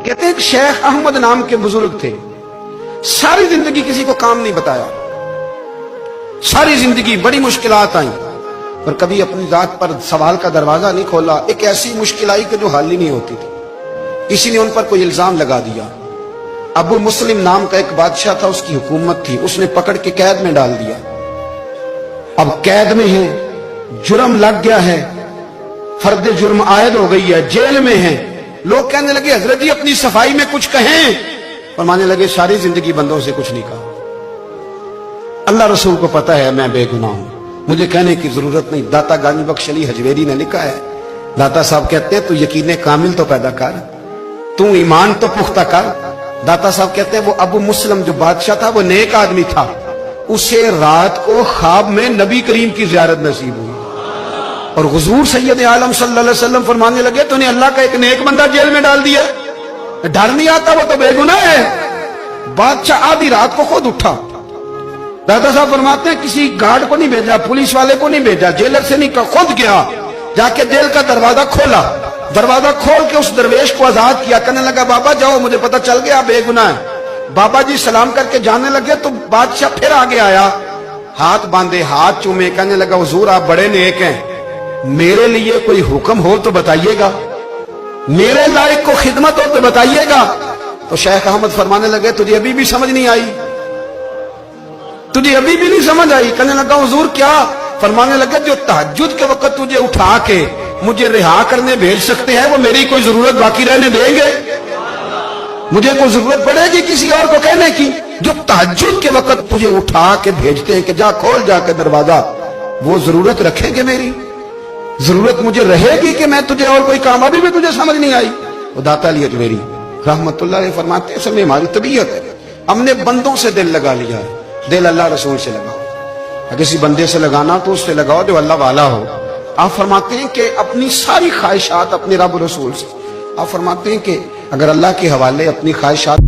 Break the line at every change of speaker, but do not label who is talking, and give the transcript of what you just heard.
کہتے ہیں کہ شیخ احمد نام کے بزرگ تھے، ساری زندگی کسی کو کام نہیں بتایا، ساری زندگی بڑی مشکلات آئیں پر کبھی اپنی ذات پر سوال کا دروازہ نہیں کھولا۔ ایک ایسی مشکل آئی کہ جو حل ہی نہیں ہوتی تھی، کسی نے ان پر کوئی الزام لگا دیا۔ ابو مسلم نام کا ایک بادشاہ تھا، اس کی حکومت تھی، اس نے پکڑ کے قید میں ڈال دیا۔ اب قید میں ہیں، جرم لگ گیا ہے، فرد جرم عائد ہو گئی ہے، جیل میں ہیں۔ لوگ کہنے لگے حضرت جی اپنی صفائی میں کچھ کہیں، فرمانے لگے ساری زندگی بندوں سے کچھ نہیں کہا، اللہ رسول کو پتا ہے میں بے گناہ ہوں، مجھے کہنے کی ضرورت نہیں۔ داتا گانی بخش علی حجویری نے لکھا ہے، داتا صاحب کہتے ہیں تو یقین کامل تو پیدا کر، تو ایمان تو پختہ کر۔ داتا صاحب کہتے ہیں وہ ابو مسلم جو بادشاہ تھا وہ نیک آدمی تھا، اسے رات کو خواب میں نبی کریم کی زیارت نصیب ہوئی اور حضور سید عالم صلی اللہ علیہ وسلم فرمانے لگے تو نے اللہ کا ایک نیک بندہ جیل میں ڈال دیا، ڈر نہیں آتا، وہ تو بے گناہ ہے۔ بادشاہ آدھی رات کو خود اٹھا۔ دادا صاحب فرماتے ہیں کسی گارڈ کو نہیں بھیجا، پولیس والے کو نہیں بھیجا، جیلر سے نہیں، خود گیا، جا کے جیل کا دروازہ کھولا، دروازہ کھول کے اس درویش کو آزاد کیا، کہنے لگا بابا جاؤ، مجھے پتہ چل گیا بے گناہ ہے۔ بابا جی سلام کر کے جانے لگے تو بادشاہ پھر آگے آیا، ہاتھ باندھے، ہاتھ چومے، کہنے لگا حضور آپ بڑے نیک ہیں، میرے لیے کوئی حکم ہو تو بتائیے گا، میرے لائق کو خدمت ہو تو بتائیے گا۔ تو شیخ احمد فرمانے لگے تجھے ابھی بھی سمجھ نہیں آئی، تجھے ابھی بھی نہیں سمجھ آئی؟ کہنے لگا حضور کیا؟ فرمانے لگے جو تہجد کے وقت تجھے اٹھا کے مجھے رہا کرنے بھیج سکتے ہیں وہ میری کوئی ضرورت باقی رہنے دیں گے؟ مجھے کوئی ضرورت پڑے گی کسی اور کو کہنے کی؟ جو تہجد کے وقت تجھے اٹھا کے بھیجتے ہیں کہ جا کھول جا کے دروازہ، وہ ضرورت رکھیں گے میری؟ ضرورت مجھے رہے گی کہ میں تجھے اور کوئی کام؟ ابھی بھی تجھے سمجھ نہیں آئی؟ وہ داتا علی حجویری رحمت اللہ علیہ فرماتے ہیں اصل میں ہماری طبیعت ہے، ہم نے بندوں سے دل لگا لیا ہے، دل اللہ رسول سے لگاؤ، کسی بندے سے لگانا تو اس سے لگاؤ جو اللہ والا ہو۔ آپ فرماتے ہیں کہ اپنی ساری خواہشات اپنے رب رسول سے، آپ فرماتے ہیں کہ اگر اللہ کے حوالے اپنی خواہشات